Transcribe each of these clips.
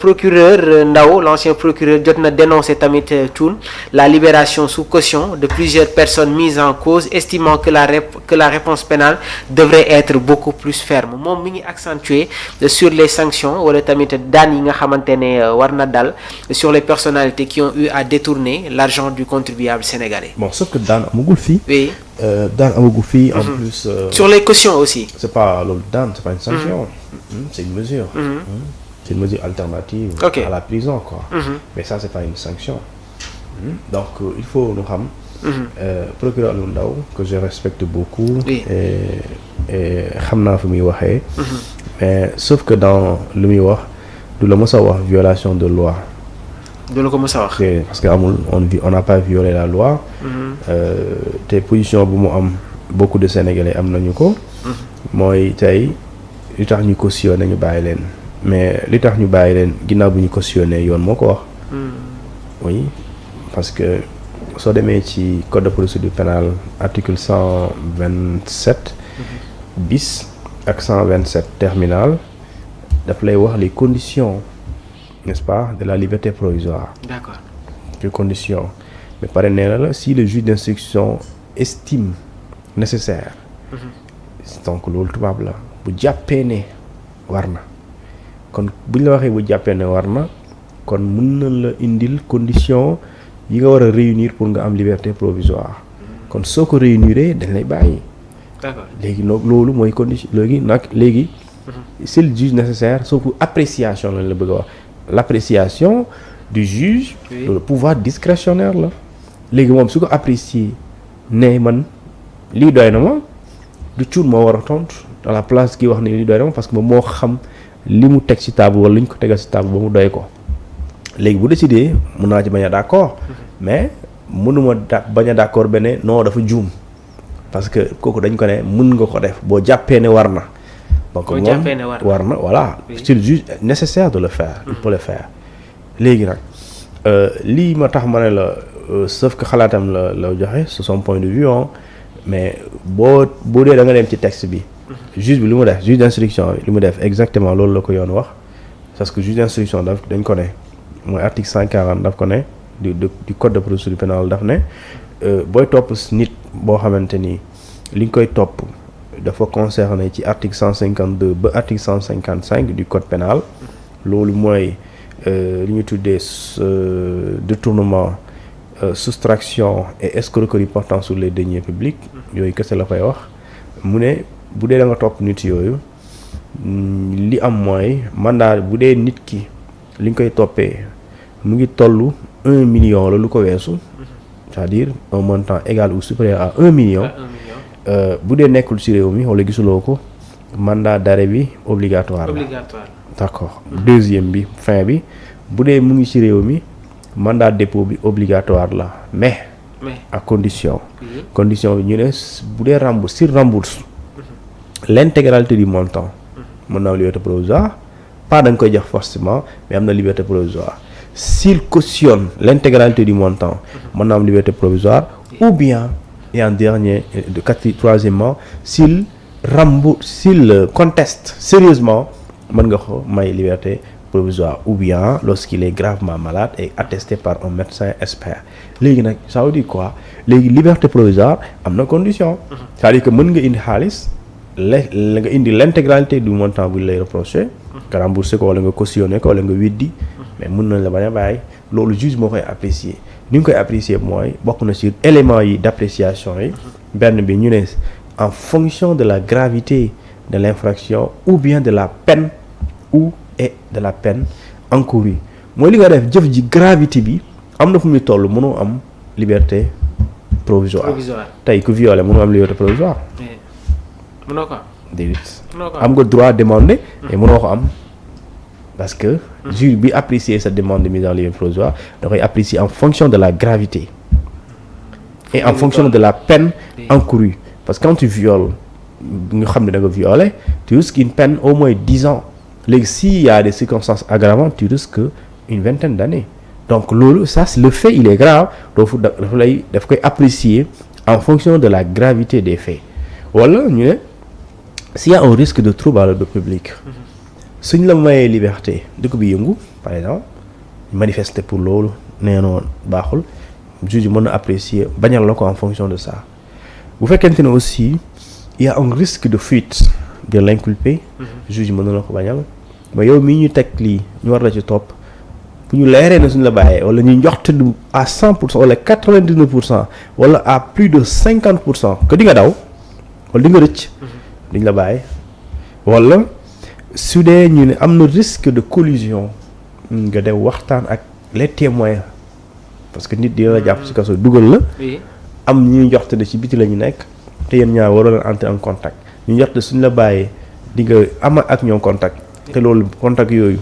procureur Ndao, l'ancien procureur, jot na dénoncé tamit Thioune la libération sous caution de plusieurs personnes mises en cause, estimant que la réponse pénale devrait être beaucoup plus ferme. Moom mi ngi accentuer sur les sanctions wala tamit daan yi nga xamante ne war na dal sur les personnalités qui ont eu à détourner l'argent du contribuable sénégalais. Bon, sauf que daan amagul fii. Oui. Daan amagul fii. En plus. Sur les cautions aussi. C'est pas loolu daan, c'est pas une sanction. C'est une mesure. C'est une mesure alternative à la prison, quoi. Mais ça, c'est pas une sanction. Donc, il faut nous xam. Procureur Aliou Ndao que je respecte beaucoup. Oui. Et xam naa fi muy waxee. Mais sauf que dans lu muy wax du la mës a wax violation de loi. du la ko mës a wax. Parce que amul on n'a pas violé la loi. te position bu mu am beaucoup de Sénégalais am nañu ko. mooy tey li tax ñu cautionné ñu bàyyi leen. mais li tax ñu bàyyi leen ginnaaw bu ñu cautionné yoon moo ko wax. oui parce que soo demee ci code de procédure pénale article 127 bis ak 127 terminal daf lay wax les conditions n'est-ce pas de la liberté provisoire. D'accord. les conditions mais pare nee na la si le juge d'instruction estime nécessaire. donc loolu tubaab la bu jàppee ne war na. kon bu ñu la waxee bu jàppee ne war na kon mën na la indil condition yi nga war a réunir pour nga am liberté provisoire kon soo ko réuniree dañ lay bàyyi. D'accord. léegi nag loolu mooy condition léegi c'est le juge nécessaire soo ko appréciation lañ la bëgg a wax l'appréciation du juge. Oui. Le pouvoir discrétionnaire la. léegi moom su ko apprécier ne man lii doy na ma du Thioune moo war a tontu à la place ki wax ne lii doy na ma parce que moom moo xam. li mu teg ci table wala li ñu ko tegal ci table ba mu doy ko léegi bu décidé mun naa ci bañ a d'accord mais mënuma bañ a d'accord benn non dafa juum parce que kooku dañ ko ne mën nga ko def boo jàppee ne war na. donc moom war na voilà. c'est le juge nécessaire de le faire. il peut le faire léegi nag lii ma tax ma ne la sauf que xalaatam la joxe c'est son point de vue mais boo dee da nga dem ci texte bi. juge bi lu mu def juge d'instruction bi lu mu def exactement loolu la ko yoon wax parce que juge d'instruction dañ ko ne mooy article 140 daf ko ne du code de procédure pénale daf ne booy topp nit boo xamante ni li nga koy topp dafa concerné ci article 152 ba article 155 du code pénal loolu mooy li ñu tuddee détournement soustraction et escroquerie portant sur les deniers publics yooyu kese la fay wax mu ne bu dee da nga topp nit yooyu li am mooy mandat bu dee nit ki li nga koy toppee mu ngi tollu 1 million la lu ko weesu c'est-à-dire un montant égal ou supérieur à 1 million bu dee nekkul ci réew mi wala gisuloo ko mandat d'arrêt bi obligatoire la. D'accord. Deuxième bi fin bi bu dee mu ngi ci réew mi mandat dépôt bi obligatoire la mais à condition bi ñu ne bu dee rembourse l'intégralité du montant mën na am liberté provisoire pas da nga koy jox forcément mais am na liberté provisoire s'il cautionne l'intégralité du montant mën na am liberté provisoire ou bien et en dernier troisièmement s'il conteste sérieusement mën nga ko may liberté provisoire ou bien lorsqu'il est gravement malade et attesté par un médecin expert léegi nag ça veut dire quoi léegi liberté provisoire am na condition c'est-à-dire que mën nga indi xaalis la nga indi l'intégralité du montant bu lay reproché nga remboursé ko wala nga cautionné ko wala nga weddi mais mën nañ la bañ a bàyyi loolu juge moo koy apprécier ni nga koy apprécier mooy bokk na ci éléments yi d'appréciation yi benn bi ñu ne en fonction de la gravité de l'infraction ou bien de la peine et de la peine encourue mooy li nga def jëf ji gravité bi am na fu muy toll mënoo am liberté provisoire tey ku violé mënoo am liberté provisoire mënoo ko am déedéet am nga droit demander mais mënoo ko am parce que juge bi apprécier sa demande de mise en liberté provisoire da koy apprécier en fonction de la gravité et en fonction de la peine encourue parce que quand tu violes nga xam ne da nga violer tu risques une peine au moins 10 ans léegi s'il y a des circonstances aggravantes tu risques une vingtaine d'années donc loolu ça c'est le fait il est grave daf koy apprécier en fonction de la gravité des faits wala ñu ne s'il y a un risque de trouble à l'ordre public suñ la mayee liberté dëkk bi yëngu par exemple manifester pour loolu nee noonu baaxul juge mën na apprécier bañal la ko en fonction de ça bu fekkente ne aussi il y a un risque de fuite de l'inculpé juge mën na la ko bañal mais yow mii ñu teg lii ñu war la ci topp bu ñu leeree na suñ la bàyyee wala ñu njoxte à 100% wala 99% wala à plus de 50% que di nga daw wala di nga rëcc duñ la bàyyi wala su dee ñu ne am na risque de collision nga dem waxtaan ak les témoins parce que nit dina la jàpp ci kaso dugal la am ñuy njoxte ne ci biti la ñu nekk te yéen ñaar waroo leen entrer en contact ñu njoxte suñ la bàyyee di nga am ak ñoom contact te loolu contact yooyu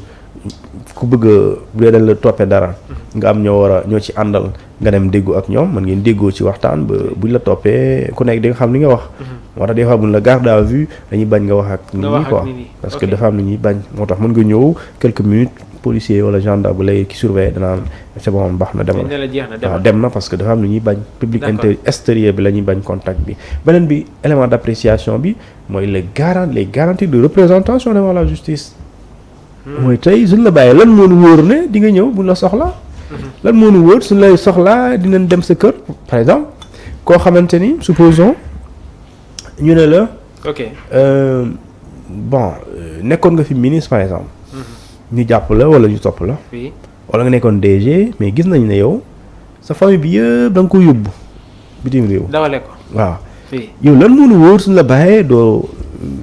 ku bëgg bu dee dañ la toppee dara nga am ñoo ci àndal nga dem déggoo ak ñoom mën ngeen déggoo ci waxtaan ba buñ la toppee ku nekk di nga xam li nga wax moo tax des fois buñ la garde à vue dañuy bañ nga wax ak nit ñi quoi parce que dafa am lu ñuy bañ moo tax mën nga ñëw quelques minutes policier wala gendarme bu lay ki surveiller danaan c'est bon baax na demal waaw dem na parce que dafa am lu ñuy bañ public extérieur bi la ñuy bañ contact bi beneen bi élément d'appréciation bi mooy les garanties de représentation devant la justice mooy tey suñ la bàyyee lan moo nu wóor ne di nga ñëw buñ la soxla lan moo nu wóor suñ lay soxlaa dinañ dem sa kër par exemple koo xamante ni supposons ñu ne la bon nekkoon nga fi ministre par exemple ñu jàpp la wala ñu topp la wala nga nekkoon DG mais gis nañ ne yow sa famille bi yëpp da nga ko yóbbu bitim réew dawale ko waaw yow lan moo nu wóor suñ la bàyyee doo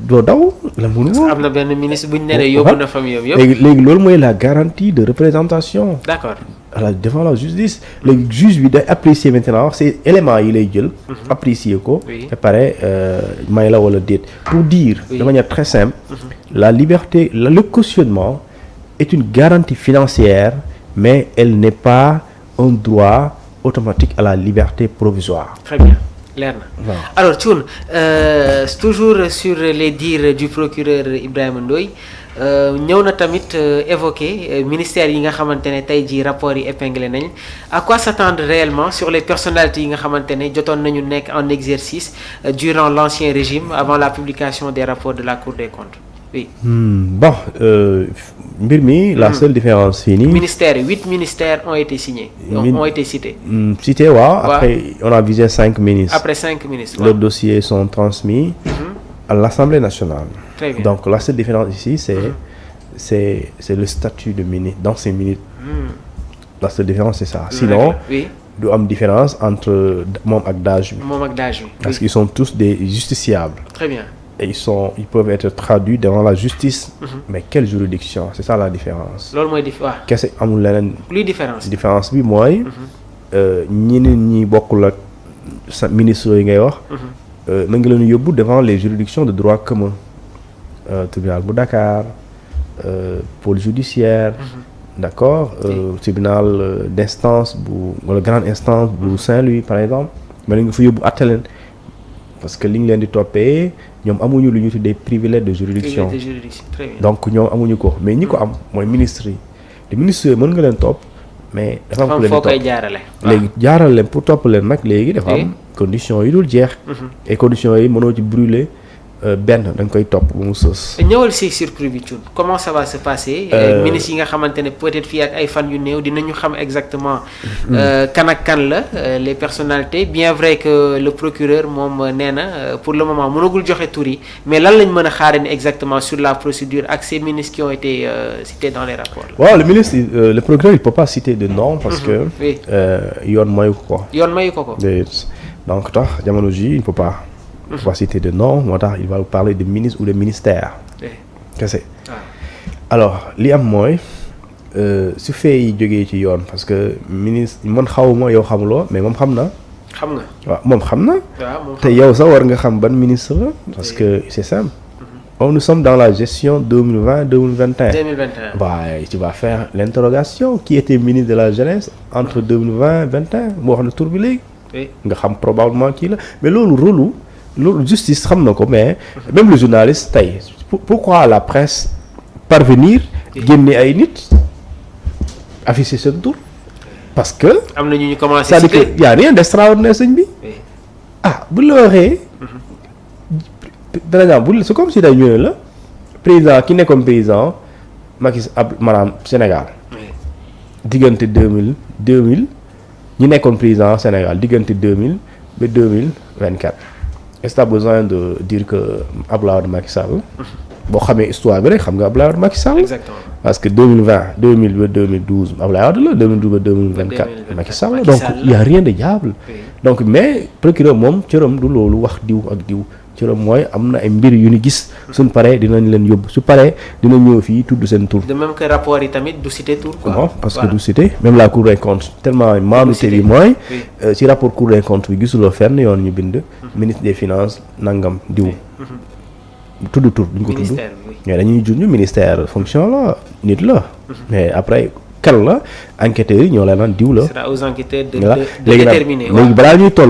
daw la mënu wóor am na benn ministre bu ñu nee yóbbu na famille yëpp léegi loolu mooy la garantie de représentation d'accord devant la justice léegi juge bi day apprécier maintenant ces éléments yi lay jël apprécier ko et pare may la wala déet pour dire de manière très simple la liberté le cautionnement est une garantie financière mais elle n'est pas un droit automatique à la liberté provisoire. Très bien. Leer na alors Thioune toujours sur les dires du procureur Ibrahima Ndoye ñëw na tamit évoquer ministère yi nga xamante ne tey jii rapport yi épinglé nañ à quoi s'attendre réellement sur les personnalités yi nga xamante ne jotoon nañu nekk en exercice durant l'ancien régime avant la publication des rapports de la Cour des comptes. Oui. Bon, mbir mi la seule différence fii nii. 8 ministères ont été signés. Ont été cités. Cités waaw. Après on a visé 5 ministres. Après 5 ministres. Leurs dossiers sont transmis à l'Assemblée nationale. Très bien. Donc la seule différence ici c'est le statut de ministre dans ces minutes. La seule différence c'est ça. Sinon du am différence entre moom ak DAGE bi. Moom ak DAGE bi. Parce qu'ils sont tous des justiciables. Très bien. Et ils peuvent être traduits devant la justice. Mais quelle juridiction? C'est ça la différence. loolu mooy kese amul leneen. luy différence. différence bi mooy. ñeneen ñi bokkul ak sa ministre yi ngay wax. mën nga leen yóbbu devant les juridictions de droit commun. Tribunal bu Dakar, pôle judiciaire. D'accord. Tribunal d'instance bu wala grande instance bu Saint-Louis par exemple. mën nga fa yóbbu àtte leen parce que li ñu leen di toppee ñoom amuñu lu ñu tuddee privilège de juridiction. Très bien. Donc ñoom amuñu ko mais ñi ko am mooy ministres yi te ministres yi mën nga leen topp mais dafa am ku leen di topp léegi jaarale leen pour topp leen nag léegi dafa am conditions yi dul jeex. et conditions yi mënoo ci brûler benn da nga koy topp bu mu sës. ñëwal si circuit bi Thioune comment ça va se passer. ministres yi nga xamante ne peut-être fii ak ay fan yu néew dinañu xam exactement. kan ak kan la les personnalités bien vrai que le procureur moom nee na pour le moment mënagul joxe tur yi mais lan lañ mën a xaarandi exactement sur la procédure ak ces ministres qui ont été cités dans les rapports. waaw le procureur il peut pas citer de nom. parce que yoon mayu ko. yoon mayu ko ko. donc tax jamono ji il peut pas. Il faut pas citer de nom moo tax il va vous parler de ministre ou de ministère. kese alors li am mooy su fee yi jógee ci yoon parce que ministre man xawuma yow xamuloo mais moom xam na. xam nga waaw moom xam na. te yow sax war nga xam ban ministre la. parce que c'est simple. Nous sommes dans la gestion 2020-2021. 2021. Bah, tu vas faire l'interrogation qui était ministre de la jeunesse entre 2020 et 2021 moo wax ne tur bi léegi. nga xam probablement kii la mais loolu justice xam na ko mais même le journaliste tey pourquoi la presse parvenir génne ay nit afficher seen tour parce que am na ñu commencé c'est-à-dire que y a rien d'extraordinaire sëñ bi bu la waxee par exemple c'est comme si day ñëwee la président ki nekkoon président maanaam Sénégal Oui. diggante 2000 ñi nekkoon président Sénégal diggante 2000 ba 2024 est-ce que t'as besoin de dire que Abdoulaye Wade Macky Sall boo xamee histoire bi rek xam nga Abdoulaye Wade Macky Sall. Exactement. parce que 2020 2000 ba 2012 Abdoulaye Wade la 2012 ba 2024 Macky Sall donc il y a rien de diable. Oui. donc mais procureur moom cëram du loolu wax diw ak diw cëram mooy am na ay mbir yu ñu gis suñ paree dinañ leen yóbbu su paree dina ñëw fii tudd seen tur. de même que rapport yi tamit du citer tour quoi. non parce que du cité même la Cour des comptes tellement maanute bi mooy ci rapport Cour des comptes bi gisuloo fenn yoon ñu bind ministre des finances nangam diw tudd tur duñ ko tudd ministère bi. mais dañuy junj ministère fonction la nit la mais après kan la enquêteurs yi ñoo leen naan diw la Ce sera aux enquêteurs de voilà de léegi nag déterminer. léegi balaa ñuy toll